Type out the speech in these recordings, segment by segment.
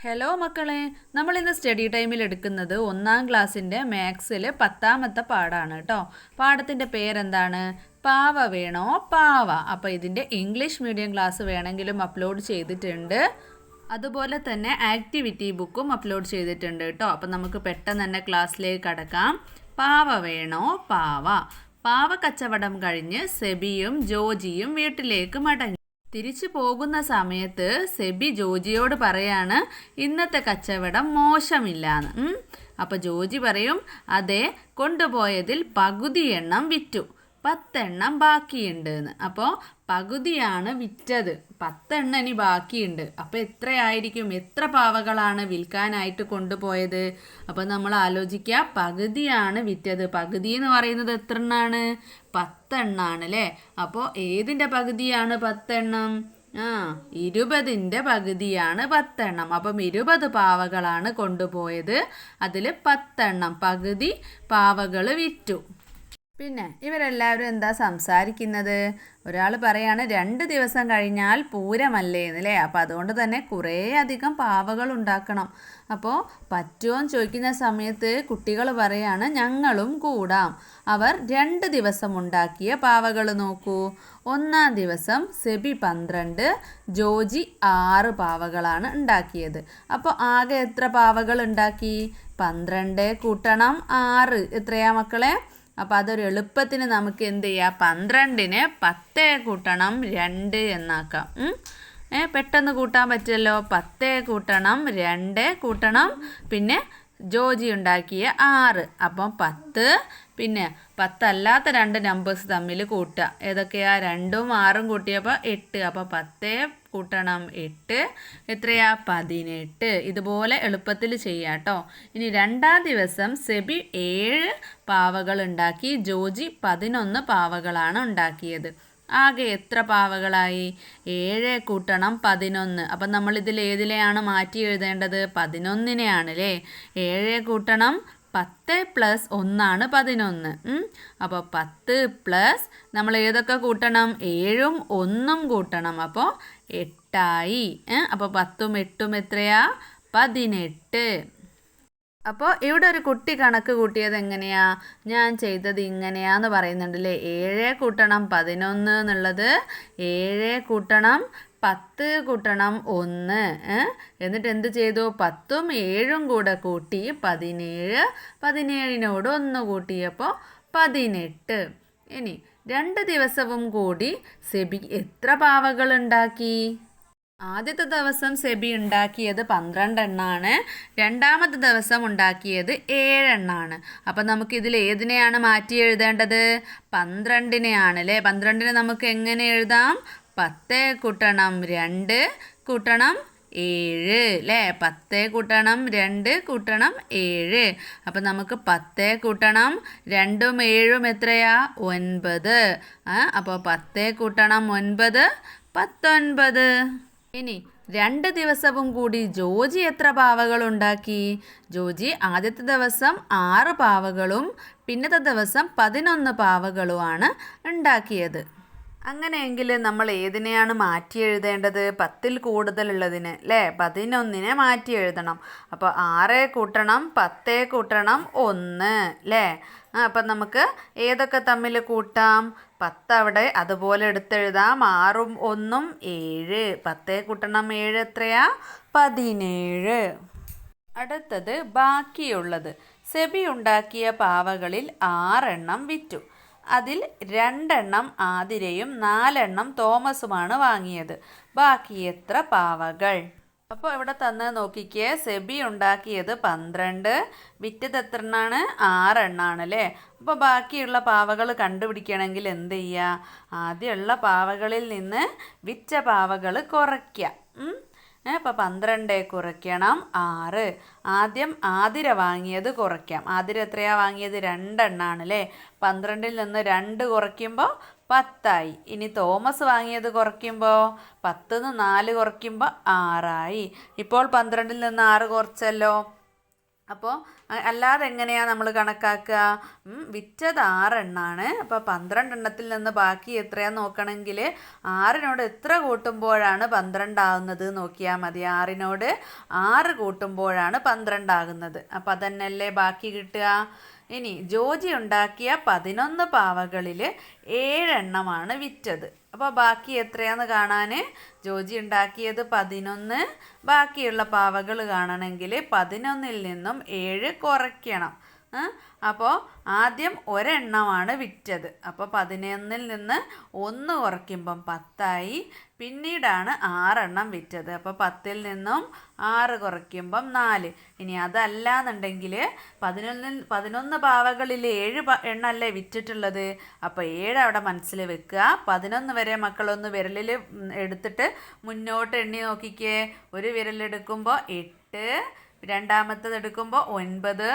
Hello മക്കളെ, നമ്മൾ ഇന്ന് സ്റ്റഡി ടൈമിൽ എടുക്കുന്നത് 1-ാം ക്ലാസ്സിൻ്റെ മാത്സിൽ 10ാമത്തെ പാഠമാണ് കേട്ടോ. പാഠത്തിൻ്റെ പേരെന്താണ്? പാവ വേണോ പാവ. അപ്പോൾ ഇതിൻ്റെ ഇംഗ്ലീഷ് മീഡിയം ക്ലാസ് വേണമെങ്കിലും അപ്ലോഡ് ചെയ്തിട്ടുണ്ട്. അതുപോലെ തന്നെ ആക്ടിവിറ്റി ബുക്കും അപ്ലോഡ് ചെയ്തിട്ടുണ്ട് കേട്ടോ. അപ്പോൾ നമുക്ക് പെട്ടെന്ന് തന്നെ ക്ലാസ്സിലേക്ക് കടക്കാം. പാവ വേണോ പാവ. പാവ കച്ചവടം കഴിഞ്ഞ് സെബിയും ജോജിയും വീട്ടിലേക്ക് മടങ്ങി. തിരിച്ചു പോകുന്ന സമയത്ത് സെബി ജോജിയോട് പറയാണ് ഇന്നത്തെ കച്ചവടം മോശമില്ലാന്ന്. അപ്പോൾ ജോജി പറയും അതെ, കൊണ്ടുപോയതിൽ പകുതി എണ്ണം വിറ്റു, 10 എണ്ണം ബാക്കിയുണ്ട് എന്ന്. അപ്പോൾ പകുതിയാണ് വിറ്റത്, 10 എണ്ണം ഇനി ബാക്കിയുണ്ട്. അപ്പോൾ എത്രയായിരിക്കും, എത്ര പാവകളാണ് വിൽക്കാനായിട്ട് കൊണ്ടുപോയത്? അപ്പോൾ നമ്മൾ ആലോചിക്കുക, പകുതിയാണ് വിറ്റത്. പകുതി എന്ന് പറയുന്നത് എത്ര എണ്ണമാണ്? 10 എണ്ണമാണ് അല്ലേ. അപ്പോൾ ഏതിൻ്റെ പകുതിയാണ് 10 എണ്ണം? 20ൻ്റെ പകുതിയാണ് 10 എണ്ണം. അപ്പം 20 പാവകളാണ് കൊണ്ടുപോയത്, അതിൽ 10 എണ്ണം പകുതി പാവകൾ വിറ്റു. പിന്നെ ഇവരെല്ലാവരും എന്താ സംസാരിക്കുന്നത്? ഒരാൾ പറയാണ് 2 ദിവസം കഴിഞ്ഞാൽ പൂരമല്ലേ എന്നല്ലേ. അപ്പോൾ അതുകൊണ്ട് തന്നെ കുറേ അധികം പാവകൾ ഉണ്ടാക്കണം. അപ്പോൾ പറ്റുമോയെന്ന് ചോദിക്കുന്ന സമയത്ത് കുട്ടികൾ പറയാണ് ഞങ്ങളും കൂടാം. അവർ 2 ദിവസം ഉണ്ടാക്കിയ പാവകൾ നോക്കൂ. 1-ാം ദിവസം സെബി 12, ജോജി 6 പാവകളാണ് ഉണ്ടാക്കിയത്. അപ്പോൾ ആകെ എത്ര പാവകൾ ഉണ്ടാക്കി? 12 കൂട്ടണം 6 എത്രയാ മക്കളെ? അപ്പോൾ അതൊരു എളുപ്പത്തിന് നമുക്ക് എന്ത് ചെയ്യാം? 12ന് 10 കൂട്ടണം 2 എന്നാക്കാം. പെട്ടെന്ന് കൂട്ടാൻ പറ്റുമല്ലോ. 10 കൂട്ടണം 2 കൂട്ടണം പിന്നെ ജോജി ഉണ്ടാക്കിയ 6. അപ്പം 10 പിന്നെ 10 അല്ലാത്ത 2 നമ്പേഴ്സ് തമ്മിൽ കൂട്ടുക. ഏതൊക്കെയാ? 2ഉം 6ഉം കൂട്ടിയപ്പോൾ 8. അപ്പോൾ 10 കൂട്ടണം 8 എത്രയാ? 18. ഇതുപോലെ എളുപ്പത്തിൽ ചെയ്യാം കേട്ടോ. ഇനി 2-ാം ദിവസം സെബി 7 പാവകൾ ഉണ്ടാക്കി, ജോജി 11 പാവകളാണ് ഉണ്ടാക്കിയത്. ആകെ എത്ര പാവകളായി? 7 കൂട്ടണം 11. അപ്പം നമ്മളിതിൽ ഏതിലെയാണ് മാറ്റി എഴുതേണ്ടത്? 11നെയാണ് അല്ലേ. 7 കൂട്ടണം 10 + 1 = 11. അപ്പോൾ 10 പ്ലസ് നമ്മൾ ഏതൊക്കെ കൂട്ടണം? 7ഉം 1ഉം കൂട്ടണം. അപ്പോൾ 8ആയി. അപ്പോൾ 10ഉം 8ഉം എത്രയാ? 18. അപ്പോൾ ഇവിടെ ഒരു കുട്ടി കണക്ക് കൂട്ടിയത് എങ്ങനെയാ? ഞാൻ ചെയ്തത് ഇങ്ങനെയാന്ന് പറയുന്നുണ്ടല്ലേ. 7 കൂട്ടണം 11 എന്നുള്ളത് 7 കൂട്ടണം 10 കൂട്ടണം 1. എന്നിട്ട് എന്ത് ചെയ്തു? 10ഉം 7ഉം കൂടെ കൂട്ടി 17. 17നോട് 1 കൂട്ടിയപ്പോൾ 18. ഇനി 2 ദിവസവും കൂടി സെബി എത്ര പാവകൾ ഉണ്ടാക്കി? ആദ്യത്തെ ദിവസം സെബി ഉണ്ടാക്കിയത് 12 എണ്ണമാണ്. 2-ാമത്തെ ദിവസം ഉണ്ടാക്കിയത് 7 എണ്ണമാണ്. അപ്പം നമുക്കിതിൽ ഏതിനെയാണ് മാറ്റി എഴുതേണ്ടത്? 12നെയാണ് അല്ലേ. 12നെ നമുക്ക് എങ്ങനെ എഴുതാം? 10 കൂട്ടണം 2 കൂട്ടണം 7 അല്ലേ. 10 കൂട്ടണം 2 കൂട്ടണം 7. അപ്പം നമുക്ക് 10 കൂട്ടണം 2ഉം 7ഉം എത്രയാ? 9. അപ്പോൾ 10 കൂട്ടണം 9 19. ഇനി 2 ദിവസവും കൂടി ജോജി എത്ര പാവകൾ ഉണ്ടാക്കി? ജോജി ആദ്യത്തെ ദിവസം 6 പാവകളും പിന്നത്തെ ദിവസം 11 പാവകളുമാണ് ഉണ്ടാക്കിയത്. അങ്ങനെയെങ്കിൽ നമ്മൾ ഏതിനെയാണ് മാറ്റി എഴുതേണ്ടത്? 10ൽ കൂടുതലുള്ളതിന് അല്ലേ. 11നെ മാറ്റി എഴുതണം. അപ്പോൾ 6 കൂട്ടണം 10 കൂട്ടണം 1 അല്ലേ. അപ്പം നമുക്ക് ഏതൊക്കെ തമ്മിൽ കൂട്ടാം? 10 അവിടെ അതുപോലെ എടുത്തെഴുതാം. 6ഉം 1ഉം 7. 10 കൂട്ടണം 7 എത്രയാ? 17. അടുത്തത് ബാക്കിയുള്ളത്. സെബി ഉണ്ടാക്കിയ പാവകളിൽ 6 എണ്ണം വിറ്റു. അതിൽ 2 എണ്ണം ആതിരയും 4 എണ്ണം തോമസുമാണ് വാങ്ങിയത്. ബാക്കി എത്ര പാവകൾ? അപ്പോൾ ഇവിടെ തന്ന് നോക്കിക്കേ. സെബി ഉണ്ടാക്കിയത് 12, വിറ്റത് എത്ര എണ്ണമാണ്? 6 എണ്ണമാണ് അല്ലേ. അപ്പോൾ ബാക്കിയുള്ള പാവകൾ കണ്ടുപിടിക്കണമെങ്കിൽ എന്ത് ചെയ്യുക? ആദ്യമുള്ള പാവകളിൽ നിന്ന് വിറ്റ പാവകൾ കുറയ്ക്കുക. അപ്പോൾ 12 കുറയ്ക്കണം 6. ആദ്യം ആതിര വാങ്ങിയത് കുറയ്ക്കാം. ആതിര എത്രയാണ് വാങ്ങിയത്? 2 എണ്ണമാണ് അല്ലേ. 12ൽ നിന്ന് 2 കുറയ്ക്കുമ്പോൾ 10ആയി. ഇനി തോമസ് വാങ്ങിയത് കുറയ്ക്കുമ്പോൾ 10ൽ നിന്ന് 4 കുറയ്ക്കുമ്പോൾ 6ആയി. ഇപ്പോൾ 12ൽ നിന്ന് 6 കുറച്ചല്ലോ. അപ്പോൾ അല്ലാതെ എങ്ങനെയാണ് നമ്മൾ കണക്കാക്കുക? വിറ്റത് 6 എണ്ണമാണ്. അപ്പോൾ 12 എണ്ണത്തിൽ നിന്ന് ബാക്കി എത്രയാന്ന് നോക്കണമെങ്കിൽ 6നോട് എത്ര കൂട്ടുമ്പോഴാണ് 12 ആകുന്നത് നോക്കിയാൽ മതി. 6നോട് 6 കൂട്ടുമ്പോഴാണ് 12 ആകുന്നത്. അപ്പോൾ അതന്നെയല്ലേ ബാക്കി കിട്ടുക. ഇനി ജോജി ഉണ്ടാക്കിയ 11 പാവകളിൽ 7 എണ്ണമാണ് വിറ്റത്. അപ്പോൾ ബാക്കി എത്രയാന്ന് കാണാൻ ജോജി ഉണ്ടാക്കിയത് 11, ബാക്കിയുള്ള പാവകൾ കാണണമെങ്കിൽ 11ൽ നിന്നും 7 കുറയ്ക്കണം. അപ്പോൾ ആദ്യം ഒരെണ്ണമാണ് വിറ്റത്. അപ്പോൾ 11ൽ നിന്ന് 1 കുറയ്ക്കുമ്പം 10ആയി. പിന്നീടാണ് 6 എണ്ണം വിറ്റത്. അപ്പോൾ 10ൽ നിന്നും 6 കുറയ്ക്കുമ്പം 4. ഇനി അതല്ല എന്നുണ്ടെങ്കിൽ 11 പാവകളിൽ 7 എണ്ണല്ലേ വിറ്റിട്ടുള്ളത്. അപ്പോൾ 7 അവിടെ മനസ്സിൽ വെക്കുക. 11 വരെ മക്കളൊന്ന് വിരലിൽ എടുത്തിട്ട് മുന്നോട്ട് എണ്ണി നോക്കിക്കേ. ഒരു വിരലെടുക്കുമ്പോൾ 8, രണ്ടാമത്തത് എടുക്കുമ്പോൾ 9,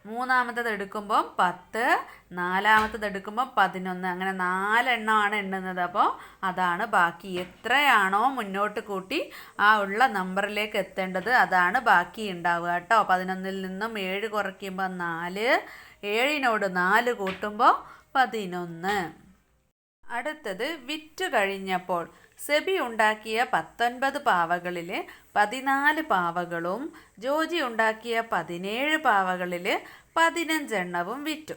മൂന്നാമത്തത് എടുക്കുമ്പോൾ 10, നാലാമത്തത് എടുക്കുമ്പോൾ 11. അങ്ങനെ 4 എണ്ണമാണ് എണ്ണുന്നത്. അപ്പോൾ അതാണ് ബാക്കി. എത്രയാണോ മുന്നോട്ട് കൂട്ടി ആ ഉള്ള നമ്പറിലേക്ക് എത്തേണ്ടത് അതാണ് ബാക്കി ഉണ്ടാവുക കേട്ടോ. 11ൽ നിന്നും 7 കുറയ്ക്കുമ്പോൾ 4, 7നോട് 4 കൂട്ടുമ്പോൾ 11. അടുത്തത് വിറ്റു കഴിഞ്ഞപ്പോൾ സെബി ഉണ്ടാക്കിയ 19 പാവകളിൽ 14 പാവകളും ജോജി ഉണ്ടാക്കിയ 17 പാവകളിൽ 15 എണ്ണവും വിറ്റു.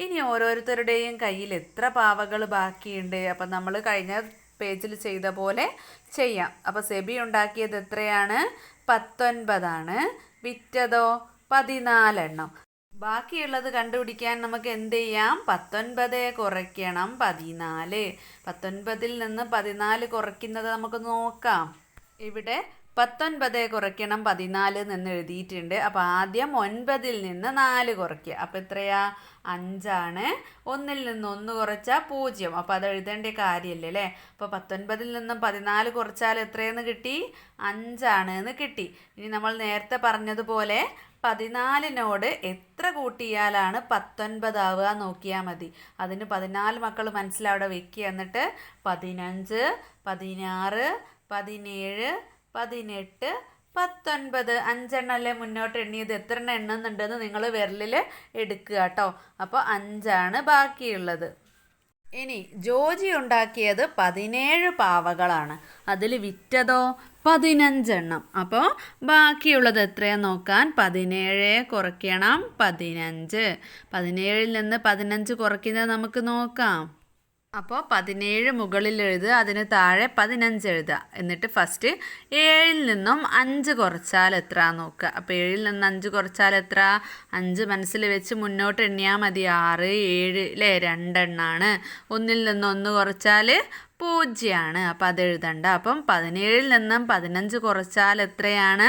ഇനി ഓരോരുത്തരുടെയും കയ്യിൽ എത്ര പാവകൾ ബാക്കിയുണ്ട്? അപ്പം നമ്മൾ കഴിഞ്ഞ പേജിൽ ചെയ്ത പോലെ ചെയ്യാം. അപ്പോൾ സെബി ഉണ്ടാക്കിയത് എത്രയാണ്? 19 വിറ്റതോ 14 എണ്ണം. ബാക്കിയുള്ളത് കണ്ടുപിടിക്കാൻ നമുക്ക് എന്ത് ചെയ്യാം? 19 കുറയ്ക്കണം 14. 19ൽ നിന്ന് 14 കുറയ്ക്കുന്നത് നമുക്ക് നോക്കാം. ഇവിടെ 19 കുറയ്ക്കണം 14 എന്ന് എഴുതിയിട്ടുണ്ട്. അപ്പോൾ ആദ്യം 9ൽ നിന്ന് 4 കുറയ്ക്കുക. അപ്പോൾ എത്രയാ? 5. 1ൽ നിന്ന് 1 കുറച്ചാൽ 0. അപ്പോൾ അത് എഴുതേണ്ട കാര്യമല്ലേ അല്ലേ? അപ്പോൾ 19ൽ നിന്നും 14 കുറച്ചാൽ എത്രയെന്ന് കിട്ടി? 5 എന്ന് കിട്ടി. ഇനി നമ്മൾ നേരത്തെ പറഞ്ഞതുപോലെ 14നോട് എത്ര കൂട്ടിയാലാണ് 19 ആവുക നോക്കിയാൽ മതി. അതിന് 14 മക്കൾ മനസ്സിലവിടെ വെക്കുക. എന്നിട്ട് 15, 16, 17, 18, 19 5 എണ്ണല്ലേ മുന്നോട്ട് എണ്ണിയത്. എത്ര എണ്ണം എണ്ണുന്നുണ്ടെന്ന് നിങ്ങൾ വിരലിൽ എടുക്കുക കേട്ടോ. അപ്പോൾ 5 ബാക്കിയുള്ളത്. ഇനി ജോജി ഉണ്ടാക്കിയത് 17 പാവകളാണ്. അതിൽ വിറ്റതോ 15 എണ്ണം. അപ്പോൾ ബാക്കിയുള്ളത് എത്രയാന്ന് നോക്കാൻ 17 കുറയ്ക്കണം 15. 17ൽ നിന്ന് 15 കുറയ്ക്കുന്നത് നമുക്ക് നോക്കാം. അപ്പോൾ 17 മുകളിൽ എഴുതുക, അതിന് താഴെ 15 എഴുതുക. എന്നിട്ട് ഫസ്റ്റ് 7ൽ നിന്നും 5 കുറച്ചാൽ എത്ര നോക്കുക. അപ്പോൾ 7ൽ നിന്ന് 5 കുറച്ചാൽ എത്ര? 5 മനസ്സിൽ വെച്ച് മുന്നോട്ട് എണ്ണിയാൽ മതി. 6, 7 അല്ലേ? 2 എണ്ണമാണ്. 1ൽ നിന്ന് 1 കുറച്ചാൽ 0. അപ്പോൾ അത് എഴുതണ്ട. അപ്പം 17ൽ നിന്നും 15 കുറച്ചാൽ എത്രയാണ്?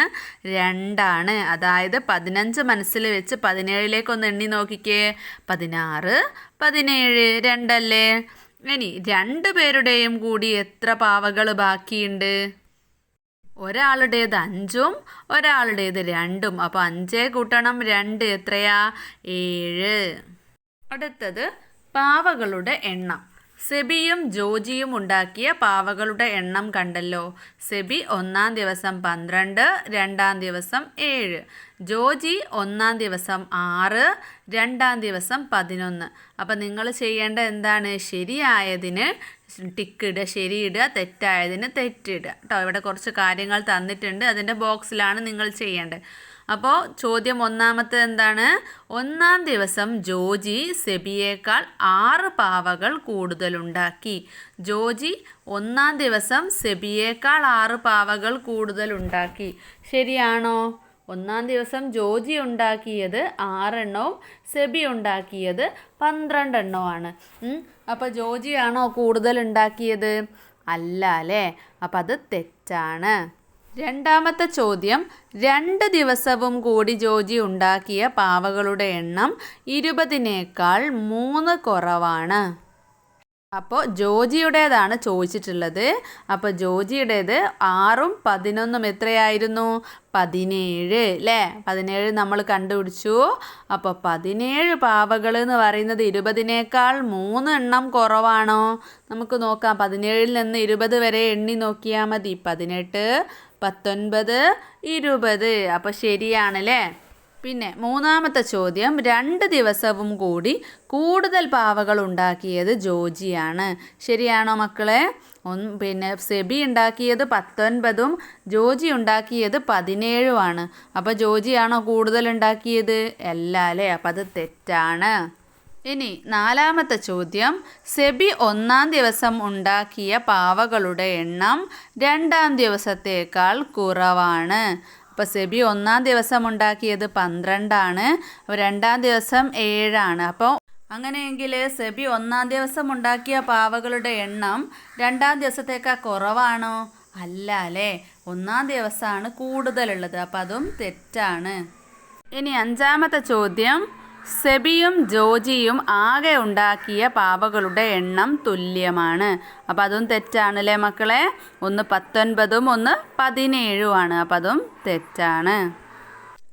2. അതായത് 15 മനസ്സിൽ വെച്ച് 17ലേക്ക് ഒന്ന് എണ്ണി നോക്കിക്കേ. 16, 17 2 അല്ലേ? ഇനി 2 പേരുടെയും കൂടി എത്ര പാവകൾ ബാക്കിയുണ്ട്? ഒരാളുടേത് 5ഉം ഒരാളുടേത് 2ഉം. അപ്പോൾ 5 കൂട്ടണം 2 എത്രയാ? 7. അടുത്തത് പാവകളുടെ എണ്ണം. സെബിയും ജോജിയും ഉണ്ടാക്കിയ പാവകളുടെ എണ്ണം കണ്ടല്ലോ. സെബി 1-ാം ദിവസം 12, 2-ാം ദിവസം 7. ജോജി 1-ാം ദിവസം 6, 2-ാം ദിവസം 11. അപ്പം നിങ്ങൾ ചെയ്യേണ്ട എന്താണ്? ശരിയായതിന് ടിക്കിടുക, ശരിയിടുക, തെറ്റായതിന് തെറ്റിടുക കേട്ടോ. ഇവിടെ കുറച്ച് കാര്യങ്ങൾ തന്നിട്ടുണ്ട്, അതിൻ്റെ ബോക്സിലാണ് നിങ്ങൾ ചെയ്യേണ്ടത്. അപ്പോൾ ചോദ്യം ഒന്നാമത്തെ എന്താണ്? 1-ാം ദിവസം ജോജി സെബിയേക്കാൾ 6 പാവകൾ കൂടുതലുണ്ടാക്കി. ജോജി 1-ാം ദിവസം സെബിയേക്കാൾ 6 പാവകൾ കൂടുതലുണ്ടാക്കി. ശരിയാണോ? 1-ാം ദിവസം ജോജി ഉണ്ടാക്കിയത് 6 എണ്ണവും സെബി ഉണ്ടാക്കിയത് 12 എണ്ണവുമാണ്. അപ്പോൾ ജോജിയാണോ കൂടുതൽ ഉണ്ടാക്കിയത്? അല്ല അല്ലേ? അപ്പം അത് തെറ്റാണ്. രണ്ടാമത്തെ ചോദ്യം, 2 ദിവസവും കൂടി ജോജി ഉണ്ടാക്കിയ പാവകളുടെ എണ്ണം 20നേക്കാൾ 3 കുറവാണ്. അപ്പോൾ ജോജിയുടേതാണ് ചോദിച്ചിട്ടുള്ളത്. അപ്പോൾ ജോജിയുടേത് 6ഉം 11ഉം എത്രയായിരുന്നു? 17 അല്ലേ? 17 നമ്മൾ കണ്ടുപിടിച്ചു. അപ്പോൾ 17 പാവകൾ എന്ന് പറയുന്നത് 20നേക്കാൾ 3 എണ്ണം കുറവാണോ? നമുക്ക് നോക്കാം. 17ൽ നിന്ന് 20 വരെ എണ്ണി നോക്കിയാൽ മതി. 18, 19, 20. അപ്പോൾ ശരിയാണല്ലേ? പിന്നെ മൂന്നാമത്തെ ചോദ്യം, 2 ദിവസവും കൂടി കൂടുതൽ പാവകൾ ഉണ്ടാക്കിയത് ജോജിയാണ്. ശരിയാണോ മക്കളെ? പിന്നെ സെബി ഉണ്ടാക്കിയത് 19ഉം ജോജി ഉണ്ടാക്കിയത് 17ഉമാണ്. അപ്പോൾ ജോജിയാണോ കൂടുതൽ ഉണ്ടാക്കിയത്? അല്ല അല്ലേ? അപ്പം അത് തെറ്റാണ്. ഇനി നാലാമത്തെ ചോദ്യം, സെബി 1-ാം ദിവസം ഉണ്ടാക്കിയ പാവകളുടെ എണ്ണം 2-ാം ദിവസത്തേക്കാൾ കുറവാണ്. അപ്പോൾ സെബി 1-ാം ദിവസം ഉണ്ടാക്കിയത് 12ആണ്, 2-ാം ദിവസം 7ആണ്. അപ്പോൾ അങ്ങനെയെങ്കിൽ സെബി 1-ാം ദിവസം ഉണ്ടാക്കിയ പാവകളുടെ എണ്ണം 2-ാം ദിവസത്തേക്കാൾ കുറവാണോ? അല്ല അല്ലേ? 1-ാം ദിവസമാണ് കൂടുതലുള്ളത്. അപ്പം അതും തെറ്റാണ്. ഇനി 5-ാമത്തെ ചോദ്യം, സെബിയും ജോജിയും ആകെ ഉണ്ടാക്കിയ പാവകളുടെ എണ്ണം തുല്യമാണ്. അപ്പം അതും തെറ്റാണല്ലേ മക്കളെ? ഒന്ന് 19ഉം ഒന്ന് 17ഉമാണ്. അപ്പം അതും തെറ്റാണ്.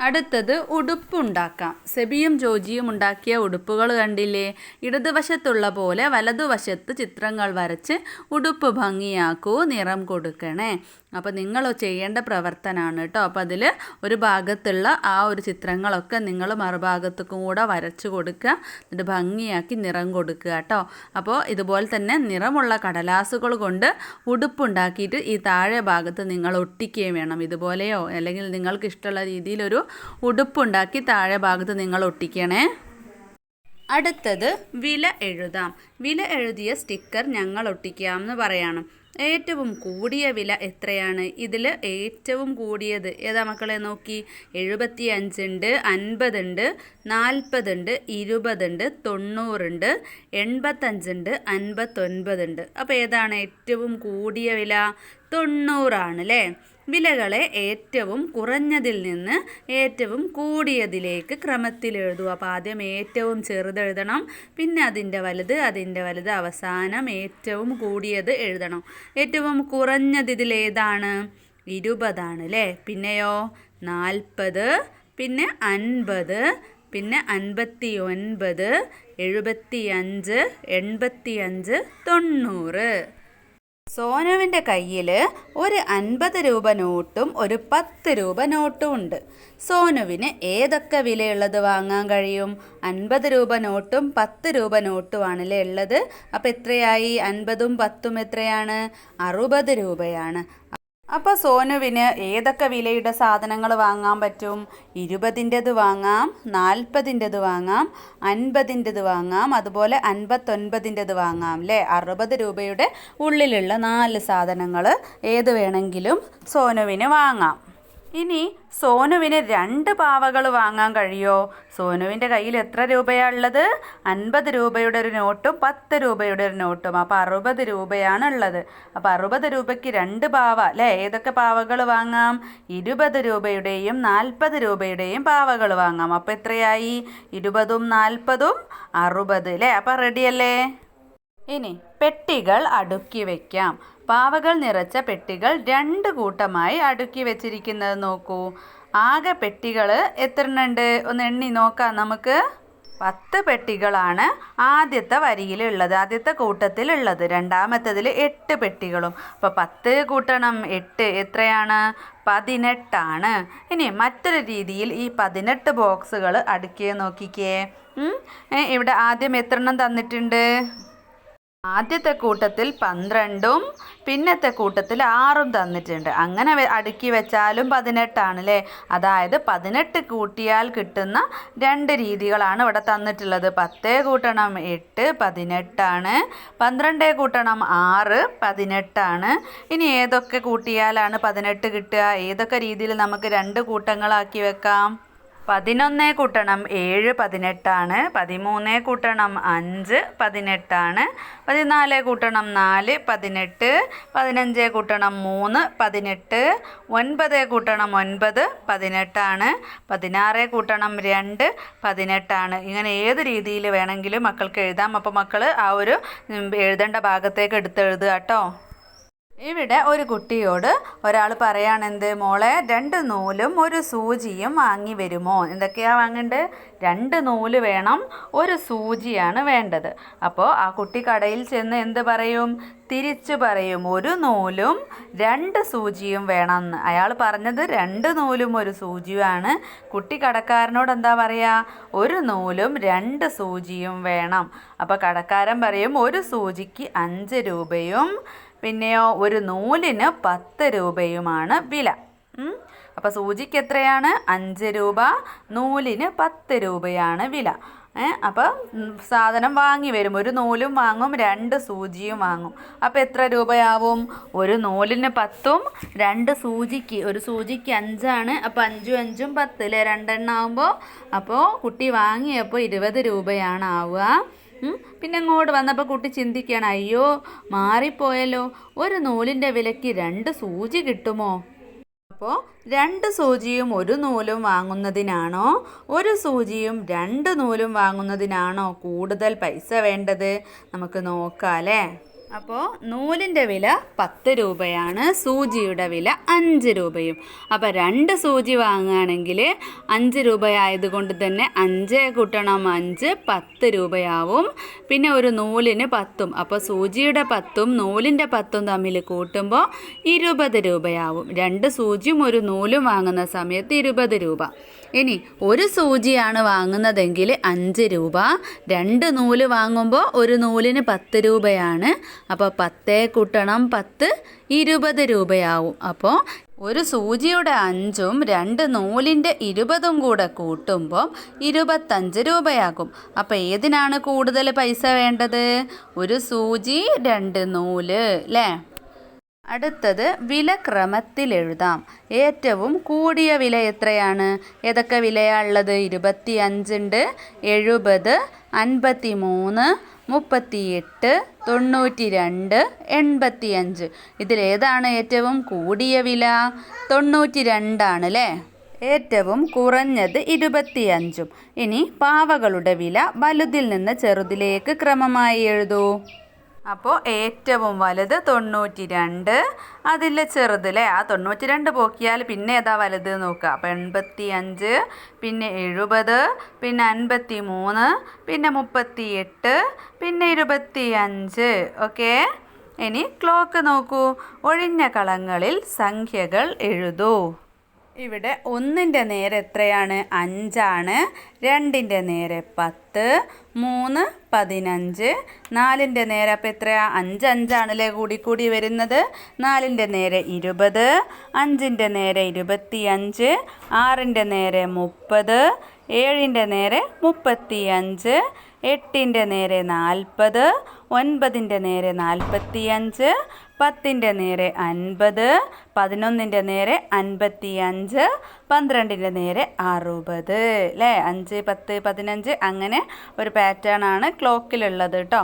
അടുത്തത് ഉടുപ്പുണ്ടാക്കാം. സെബിയും ജോജിയും ഉണ്ടാക്കിയ ഉടുപ്പുകൾ കണ്ടില്ലേ? ഇടതുവശത്തുള്ള പോലെ വലതുവശത്ത് ചിത്രങ്ങൾ വരച്ച് ഉടുപ്പ് ഭംഗിയാക്കൂ, നിറം കൊടുക്കണേ. അപ്പോൾ നിങ്ങൾ ചെയ്യേണ്ട പ്രവർത്തനമാണ് കേട്ടോ. അപ്പോൾ അതിൽ ഒരു ഭാഗത്തുള്ള ആ ഒരു ചിത്രങ്ങളൊക്കെ നിങ്ങൾ മറുഭാഗത്തേക്കും കൂടെ വരച്ച് കൊടുക്കുക, എന്നിട്ട് ഭംഗിയാക്കി നിറം കൊടുക്കുക കേട്ടോ. അപ്പോൾ ഇതുപോലെ തന്നെ നിറമുള്ള കടലാസുകൾ കൊണ്ട് ഉടുപ്പുണ്ടാക്കിയിട്ട് ഈ താഴെ ഭാഗത്ത് നിങ്ങൾ ഒട്ടിക്കുകയും വേണം. ഇതുപോലെയോ അല്ലെങ്കിൽ നിങ്ങൾക്ക് ഇഷ്ടമുള്ള രീതിയിലൊരു ഉടുപ്പുണ്ടാക്കി താഴെ ഭാഗത്ത് നിങ്ങൾ ഒട്ടിക്കണേ. അടുത്തത് വില എഴുതാം. വില എഴുതിയ സ്റ്റിക്കർ ഞങ്ങൾ ഒട്ടിക്കാം എന്ന് പറയണം. ഏറ്റവും കൂടിയ വില എത്രയാണ്? ഇതിൽ ഏറ്റവും കൂടിയത് ഏതാ മക്കളെ? നോക്കി, 75 ഉണ്ട്, 50 ഉണ്ട്, 40 ഉണ്ട്, 20 ഉണ്ട്, 90 ഉണ്ട്, 85 ഉണ്ട്, 59 ഉണ്ട്. അപ്പോൾ ഏതാണ് ഏറ്റവും കൂടിയ വില? 90 ആണ് അല്ലേ? വിലകളെ ഏറ്റവും കുറഞ്ഞതിൽ നിന്ന് ഏറ്റവും കൂടിയതിലേക്ക് ക്രമത്തിൽ എഴുതൂ. അപ്പോൾ ആദ്യം ഏറ്റവും ചെറുതെഴുതണം, പിന്നെ അതിൻ്റെ വലുത്, അവസാനം ഏറ്റവും കൂടിയത് എഴുതണം. ഏറ്റവും കുറഞ്ഞത് ഇതിലേതാണ്? 20 അല്ലേ? പിന്നെയോ 40, പിന്നെ 50, പിന്നെ 59, 75, 85, 90. സോനുവിൻ്റെ കയ്യിൽ ഒരു 50 രൂപ നോട്ടും ഒരു 10 രൂപ നോട്ടും ഉണ്ട്. സോനുവിന് ഏതൊക്കെ വിലയുള്ളത് വാങ്ങാൻ കഴിയും? 50 രൂപ നോട്ടും 10 രൂപ നോട്ടുമാണല്ലേ ഉള്ളത്. അപ്പോൾ എത്രയായി? 50ഉം 10ഉം എത്രയാണ്? 60 രൂപയാണ്. അപ്പോൾ സോനുവിന് ഏതൊക്കെ വിലയുടെ സാധനങ്ങൾ വാങ്ങാൻ പറ്റും? 20ൻ്റെത് വാങ്ങാം, 40ൻ്റെത് വാങ്ങാം, 50ൻ്റെത് വാങ്ങാം, അതുപോലെ 59ൻ്റെത് വാങ്ങാം അല്ലേ? 60 രൂപയുടെ ഉള്ളിലുള്ള 4 സാധനങ്ങൾ ഏത് വേണമെങ്കിലും സോനുവിന് വാങ്ങാം. ഇനി സോനുവിന് 2 പാവകൾ വാങ്ങാൻ കഴിയുമോ? സോനുവിൻ്റെ കയ്യിൽ എത്ര രൂപയാണ് ഉള്ളത്? 50 രൂപയുടെ ഒരു നോട്ടും 10 രൂപയുടെ ഒരു നോട്ടും. അപ്പോൾ 60 രൂപയാണ് ഉള്ളത്. അപ്പോൾ 60 രൂപയ്ക്ക് 2 പാവ അല്ലേ? ഏതൊക്കെ പാവകൾ വാങ്ങാം? 20 രൂപയുടെയും 40 രൂപയുടെയും പാവകൾ വാങ്ങാം. അപ്പോൾ എത്രയായി? 20ഉം 40ഉം 60 അല്ലേ? അപ്പോൾ റെഡിയല്ലേ? ഇനി പെട്ടികൾ അടുക്കി വയ്ക്കാം. പാവകൾ നിറച്ച പെട്ടികൾ 2 കൂട്ടമായി അടുക്കി വെച്ചിരിക്കുന്നത് നോക്കൂ. ആകെ പെട്ടികൾ എത്ര ഉണ്ട്? ഒന്ന് എണ്ണി നോക്കാം നമുക്ക്. 10 പെട്ടികളാണ് ആദ്യത്തെ വരിയിലുള്ളത്, ആദ്യത്തെ കൂട്ടത്തിലുള്ളത്. രണ്ടാമത്തേതിൽ 8 പെട്ടികളും. അപ്പോൾ 10 കൂട്ടണം 8 എത്രയാണ്? 18 ആണ്. ഇനി മറ്റൊരു രീതിയിൽ ഈ 18 ബോക്സുകൾ അടുക്കിയ നോക്കിക്കേ. ഇവിടെ ആദ്യം എത്ര എണ്ണം തന്നിട്ടുണ്ട്? ആദ്യത്തെ കൂട്ടത്തിൽ 12ഉം പിന്നത്തെ കൂട്ടത്തിൽ 6ഉം തന്നിട്ടുണ്ട്. അങ്ങനെ അടുക്കി വെച്ചാലും 18 ആണല്ലേ? അതായത് 18 കൂട്ടിയാൽ കിട്ടുന്ന 2 രീതികളാണ് ഇവിടെ തന്നിട്ടുള്ളത്. 10 കൂട്ടണം 8 18 ആണ്, 12 കൂട്ടണം 6 18 ആണ്. ഇനി ഏതൊക്കെ കൂട്ടിയാലാണ് 18 കിട്ടുക? ഏതൊക്കെ രീതിയിൽ നമുക്ക് 2 കൂട്ടങ്ങളാക്കി വെക്കാം? 11 കൂട്ടണം 7 18 ആണ്, 13 കൂട്ടണം 5 18 ആണ്, 14 കൂട്ടണം 4 18, 15 കൂട്ടണം 3 18, 9 കൂട്ടണം 9 18 ആണ്, 16 കൂട്ടണം 2 18 ആണ്. ഇങ്ങനെ ഏത് രീതിയിൽ വേണമെങ്കിലും മക്കൾക്ക് എഴുതാം. അപ്പോൾ മക്കൾ ആ ഒരു എഴുതേണ്ട ഭാഗത്തേക്ക് എടുത്തെഴുതുക കേട്ടോ. ഇവിടെ ഒരു കുട്ടിയോട് ഒരാൾ പറയാണെന്ത്, മോളെ 2 നൂലും ഒരു സൂചിയും വാങ്ങി വരുമോ? എന്തൊക്കെയാണ് വാങ്ങേണ്ടത്? 2 നൂല് വേണം, ഒരു സൂചിയാണ് വേണ്ടത്. അപ്പോൾ ആ കുട്ടി കടയിൽ ചെന്ന് എന്ത് പറയും? തിരിച്ചു പറയും, 1 നൂലും 2 സൂചിയും വേണമെന്ന്. അയാൾ പറഞ്ഞത് 2 നൂലും ഒരു സൂചിയുമാണ്. കുട്ടി കടക്കാരനോട് എന്താ പറയുക? 1 നൂലും 2 സൂചിയും വേണം. അപ്പോൾ കടക്കാരൻ പറയും, ഒരു സൂചിക്ക് 5 രൂപയും പിന്നെയോ ഒരു നൂലിന് 10 രൂപയുമാണ് വില. അപ്പോൾ സൂചിക്ക് എത്രയാണ്? 5 രൂപ, നൂലിന് 10 രൂപയാണ് വില. അപ്പോൾ സാധനം വാങ്ങി വരും, ഒരു നൂലും വാങ്ങും, 2 സൂചിയും വാങ്ങും. അപ്പോൾ എത്ര രൂപയാവും? ഒരു നൂലിന് 10ഉം 2 സൂചിക്ക്, ഒരു സൂചിക്ക് 5ആണ്. അപ്പോൾ 5ഉം 5ഉം 10 അല്ലേ, 2 എണ്ണം ആവുമ്പോൾ. അപ്പോൾ കുട്ടി വാങ്ങിയപ്പോൾ 20 രൂപയാണ് ആവുക. പിന്നെ അങ്ങോട്ട് വന്നപ്പോൾ കുട്ടി ചിന്തിക്കുകയാണ്, അയ്യോ മാറിപ്പോയല്ലോ, ഒരു നൂലിൻ്റെ വിലയ്ക്ക് 2 സൂചി കിട്ടുമോ? അപ്പോൾ 2 സൂചിയും ഒരു നൂലും വാങ്ങുന്നതിനാണോ, ഒരു സൂചിയും 2 നൂലും വാങ്ങുന്നതിനാണോ കൂടുതൽ പൈസ വേണ്ടത്? നമുക്ക് നോക്കാം അല്ലേ. അപ്പോൾ നൂലിൻ്റെ വില 10 രൂപയാണ്, സൂചിയുടെ വില 5 രൂപയും. അപ്പോൾ 2 സൂചി വാങ്ങുകയാണെങ്കിൽ 5 രൂപയായതുകൊണ്ട് തന്നെ 5 കൂട്ടണം 5 10 രൂപയാവും. പിന്നെ ഒരു നൂലിന് 10ഉം, അപ്പോൾ സൂചിയുടെ 10ഉം നൂലിൻ്റെ 10ഉം തമ്മിൽ കൂട്ടുമ്പോൾ 20 രൂപയാവും. 2 സൂചിയും ഒരു നൂലും വാങ്ങുന്ന സമയത്ത് 20 രൂപ. ഇനി ഒരു സൂചിയാണ് വാങ്ങുന്നതെങ്കിൽ 5 രൂപ, 2 നൂല് വാങ്ങുമ്പോൾ ഒരു നൂലിന് 10 രൂപയാണ്. അപ്പോൾ 10 കൂട്ടണം 10 20 രൂപയാവും. അപ്പോൾ ഒരു സൂചിയുടെ 5ഉം 2 നൂലിൻ്റെ 20ഉം കൂടെ കൂട്ടുമ്പോൾ 25 രൂപയാകും. അപ്പോൾ ഏതിനാണ് കൂടുതൽ പൈസ വേണ്ടത്? ഒരു സൂചി 2 നൂല് അല്ലേ. അടുത്തത് വില ക്രമത്തിൽ എഴുതാം. ഏറ്റവും കൂടിയ വില എത്രയാണ്? ഏതൊക്കെ വിലയാണ് ഉള്ളത്? 25 ഉണ്ട്, 70, 53, 38, 92, 85. ഇതിലേതാണ് ഏറ്റവും കൂടിയ വില? 92 ആണ് അല്ലേ. ഏറ്റവും കുറഞ്ഞത് 25ഉം. ഇനി പാവകളുടെ വില വലുതിൽ നിന്ന് ചെറുതിലേക്ക് ക്രമമായി എഴുതൂ. അപ്പോൾ ഏറ്റവും വലുത് 92, അതിൽ ചെറുത് അല്ലേ. ആ 92 പോക്കിയാൽ പിന്നെ ഏതാ വലുത് നോക്കുക. അപ്പോൾ 85, പിന്നെ 70, പിന്നെ 53, പിന്നെ 38, പിന്നെ 25. ഓക്കെ. ഇനി ക്ലോക്ക് നോക്കൂ. ഒഴിഞ്ഞ കളങ്ങളിൽ സംഖ്യകൾ എഴുതൂ. ഇവിടെ 1ൻ്റെ നേരെ എത്രയാണ്? 5ആണ്. 2ൻ്റെ നേരെ 10, 3 15, 4ൻ്റെ നേരെ അപ്പോൾ എത്രയാ? 5 5 ആണല്ലേ കൂടി വരുന്നത്. 4ൻ്റെ നേരെ 20, 5ൻ്റെ നേരെ 25, 6ൻ്റെ നേരെ 30, 7ൻ്റെ നേരെ 35, 8ൻ്റെ നേരെ 40, 9ൻ്റെ നേരെ 45, 10ൻ്റെ നേരെ 50, 11ൻ്റെ നേരെ 55, 12ൻ്റെ നേരെ 60 അല്ലേ. 5 10 15 അങ്ങനെ ഒരു പാറ്റേൺ ആണ് ക്ലോക്കിലുള്ളത് കേട്ടോ.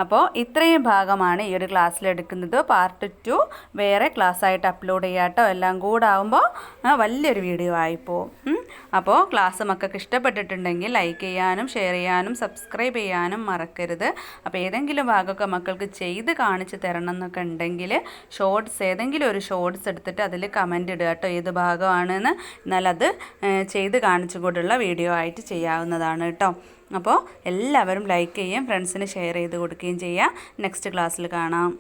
അപ്പോൾ ഇത്രയും ഭാഗമാണ് ഈ ഒരു ക്ലാസ്സിൽ എടുക്കുന്നത്. പാർട്ട് 2 വേറെ ക്ലാസ്സായിട്ട് അപ്ലോഡ് ചെയ്യാം കേട്ടോ. എല്ലാം കൂടെ ആകുമ്പോൾ വലിയൊരു വീഡിയോ ആയിപ്പോവും. അപ്പോൾ ക്ലാസ് മക്കൾക്ക് ഇഷ്ടപ്പെട്ടിട്ടുണ്ടെങ്കിൽ ലൈക്ക് ചെയ്യാനും ഷെയർ ചെയ്യാനും സബ്സ്ക്രൈബ് ചെയ്യാനും മറക്കരുത്. അപ്പോൾ ഏതെങ്കിലും ഭാഗമൊക്കെ മക്കൾക്ക് ചെയ്ത് കാണിച്ച് തരണം എന്നൊക്കെ ഉണ്ടെങ്കിൽ ഏതെങ്കിലും ഒരു ഷോർട്സ് എടുത്തിട്ട് അതിൽ കമൻ്റ് ഇടുക കേട്ടോ, ഏത് ഭാഗമാണെന്ന്. എന്നാൽ അത് ചെയ്ത് കാണിച്ചു കൊണ്ടുള്ള വീഡിയോ ആയിട്ട് ചെയ്യാവുന്നതാണ് കേട്ടോ. അപ്പോൾ എല്ലാവരും ലൈക്ക് ചെയ്യുകയും ഫ്രണ്ട്സിന് ഷെയർ ചെയ്ത് കൊടുക്കുകയും ചെയ്യുക. നെക്സ്റ്റ് ക്ലാസ്സിൽ കാണാം.